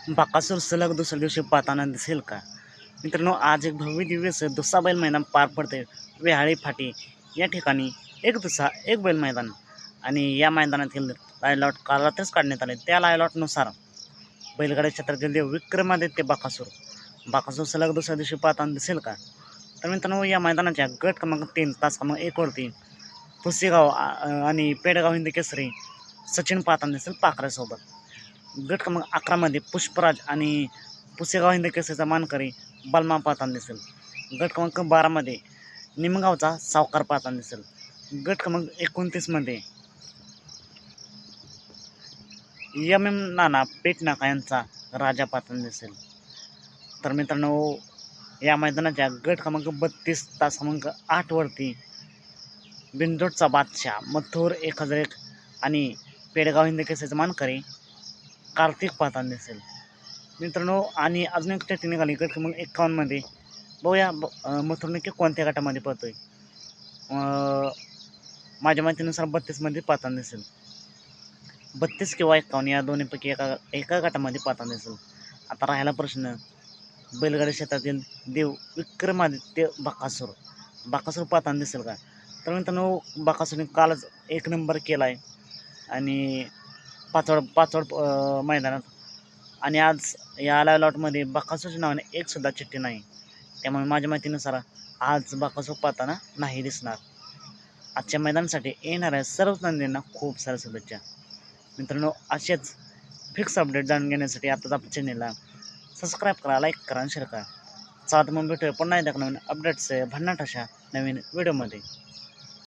बकासूर सलग दुसऱ्या दिवशी पाहताना दिसेल का? मित्रांनो, आज एक भव्य दिव्य असं दुसरा बैल मैदान पार पडते वेहाळी फाटी या ठिकाणी. एक बैल मैदान आणि या मैदानातील लायलॉट काल रात्रीच काढण्यात आले. त्या लायलॉटनुसार बैलगाडी क्षेत्रातील देव विक्रमादित्य बकासूर सलग दुसऱ्या दिवशी पाहताना दिसेल का? तर मित्रांनो, या मैदानाच्या गट क्रमांक 3 तास क्रमांक 1 वरती पुसेगाव आणि पेडगाव हिंद केसरी सचिन पाहताना दिसेल पाखऱ्यासोबत. गट क्रमांक 11 मध्ये पुष्पराज आणि पुसेगाव हिंद केसरीचा मानकरी बलमा पाहताना दिसेल. गट क्रमांक 12 मध्ये निमगावचा सावकार पाहताना दिसेल. गट क्रमांक 29 मध्ये एम नाना पेटनाका यांचा राजा पाहताना दिसेल. तर मित्रांनो, या मैदानाच्या गट क्रमांक 32 तास क्रमांक 8 वरती बिंदोडचा बादशाह मथुर 1001 आणि पेडगाव हिंद केसरीचा मानकरी कार्तिक पाहताना दिसेल. मित्रांनो, आणि अजून एक टेटी निघाली गट क्रमांक 51 मध्ये. बघूया मथुर नक्की कोणत्या गटामध्ये पळतोय. माझ्या माहितीनुसार 32 मध्ये पाहताना दिसेल. 32 किंवा 51 या दोन्हीपैकी एका गटामध्ये पाहताना दिसेल. आता राहिला प्रश्न, बैलगाडी क्षेत्रातील देव विक्रमादित्य बकासूर पाहताना दिसेल का? तर मित्रांनो, बकासूरने कालच 1 नंबर केला आहे आणि पाचवड मैदानात. आणि आज या लॉटमध्ये बकासूरच्या नावाने एक सुद्धा चिठ्ठी नाही. त्यामुळे माझ्या माहितीनुसार आज बकासूर पाहताना नाही दिसणार. आजच्या मैदानासाठी येणाऱ्या सर्व नंदींना खूप साऱ्या शुभेच्छा. मित्रांनो, असेच फिक्स अपडेट जाणून घेण्यासाठी आताच आपल्या चॅनेलला सबस्क्राईब करा, लाईक करा आणि शेअर करा. चालतं मग भेटूया पुन्हा एकदा नवीन अपडेट्स भन्नाट अशा नवीन व्हिडिओमध्ये.